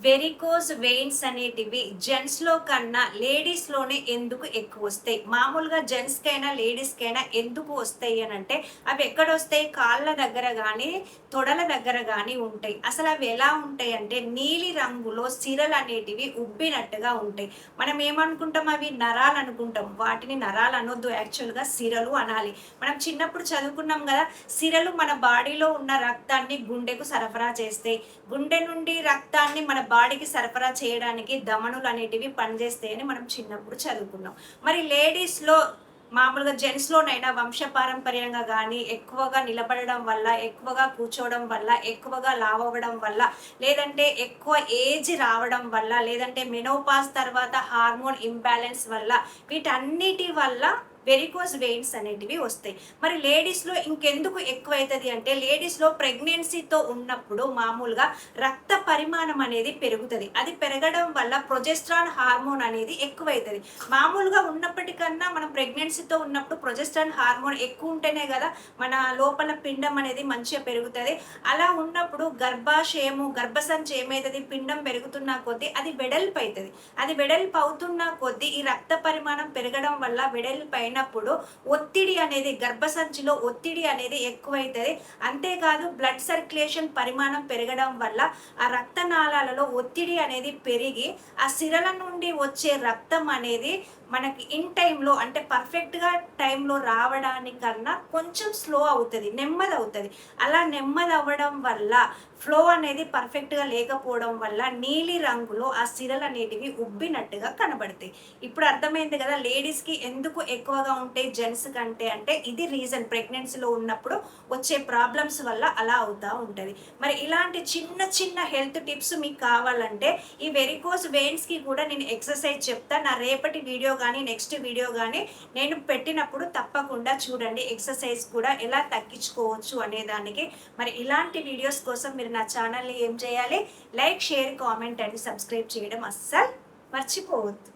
Varicose veins అనేటివి జెంట్స్‌లో కన్నా లేడీస్‌లోనే ఎందుకు ఎక్కువొస్తాయి? మామూలుగా జెంట్స్‌కైనా, లేడీస్‌కైనా ఎందుకు వస్తాయి అనంటే, అవి ఎక్కడొస్తాయి? కాళ్ళ దగ్గర గానీ, తొడల దగ్గర గానీ ఉంటాయి. అసలవి ఎలా ఉంటాయంటే, నీలి రంగులో సిరలనేటివి ఉబ్బినట్టుగా ఉంటాయి. మనం ఏమనుకుంటాం? అవి నరాలనుకుంటాం. వాటిని నరాలనొద్దు, యాక్చువల్‌గా సిరలు అనాలి. మనం చిన్నప్పుడు చదువుకున్నాం గదా! సిరలు మన బాడీలో ఉన్న రక్తాన్ని గుండెకు సరఫరా చేస్తాయి. గుండె నుండి రక్తాన్ని మన బాడీకి సరఫరా చేయడానికి ధమనులు అనేటివి పనిచేస్తాయని మనం చిన్నప్పుడు చదువుకున్నాం. మరి లేడీస్‌లో మామూలుగా జెంట్స్‌లోనైనా వంశపారంపర్యంగా గానీ, ఎక్కువగా నిలబడడం వల్ల, ఎక్కువగా కూర్చోవడం వల్ల, ఎక్కువగా లావవ్వడం వల్ల, లేదంటే ఎక్కువ ఏజ్ రావడం వల్ల, లేదంటే మెనోపాజ్ తర్వాత హార్మోన్ ఇంబాలెన్స్ వల్ల, వీటన్నిటి వల్ల వెరికోస్ వెయిన్స్ అనేటివి వస్తాయి. మరి లేడీస్‌లో ఇంకెందుకు ఎక్కువైతది అంటే, లేడీస్‌లో ప్రెగ్నెన్సీతో ఉన్నప్పుడు మామూలుగా రక్త పరిమాణం అనేది పెరుగుతది. అది పెరగడం వల్ల ప్రొజెస్ట్రాన్ హార్మోన్ అనేది ఎక్కువైతది. మామూలుగా ఉన్నప్పటికన్నా మనం ప్రెగ్నెన్సీతో ఉన్నప్పుడు ప్రొజెస్ట్రాన్ హార్మోన్ ఎక్కువుంటేనే గదా! మన లోపల పిండం అనేది మంచిగా పెరుగుతది. అలా ఉన్నప్పుడు గర్భాశయము, గర్భసంచి ఏమైతది? పిండం పెరుగుతున్న కొద్దీ అది వెడల్పైతది. అది వెడల్పు అవుతున్న కొద్దీ ఈ రక్త పరిమాణం పెరగడం వల్ల వెడల్పైనప్పుడు ఒత్తిడి అనేది గర్భసంచిలో ఒత్తిడి అనేది ఎక్కువైతది. అంతేకాదు బ్లడ్ సర్క్యులేషన్ పరిమాణం పెరగడం వల్ల ఆ రక్తనాళాలలో ఒత్తిడి అనేది పెరిగి ఆ సిరల నుండి వచ్చే రక్తం అనేది మనకి ఇన్ టైంలో అంటే పర్ఫెక్ట్‌గా టైంలో రావడానికన్నా కొంచెం స్లో అవుతది. నెమ్మదవుతది. అలా నెమ్మదవ్వడం వల్ల ఫ్లో అనేది పర్ఫెక్ట్‌గా లేకపోవడం వల్ల నీలి రంగులో ఆ సిరలనేటివి ఉబ్బినట్టుగా కనబడతాయి. ఇప్పుడు అర్థమైంది గదా! లేడీస్‌కి ఎందుకు ఎక్కువగా ఉంటాయి జెంట్స్ కంటే అంటే ఇది రీజన్ ప్రెగ్నెన్సీలో ఉన్నప్పుడు వచ్చే ప్రాబ్లమ్స్ వల్ల అలా అవుతా ఉంటది. మరి ఇలాంటి చిన్న చిన్న హెల్త్ టిప్స్ మీకు కావాలంటే ఈ వెరికోస్ వెయిన్స్‌కి కూడా నేను ఎక్సర్సైజ్ చెప్తా. నా రేపటి వీడియో గానీ, నెక్స్ట్ వీడియో గానీ నేను పెట్టినప్పుడు తప్పకుండా చూడండి. ఎక్సర్సైజ్ కూడా ఎలా తగ్గించుకోవచ్చు అనేదానికి. మరి ఇలాంటి వీడియోస్ కోసం మీరు నా ఛానల్‌ని ఏం చేయాలి? Like, share, comment and subscribe చేయడం అస్సలు మర్చిపోవద్దు.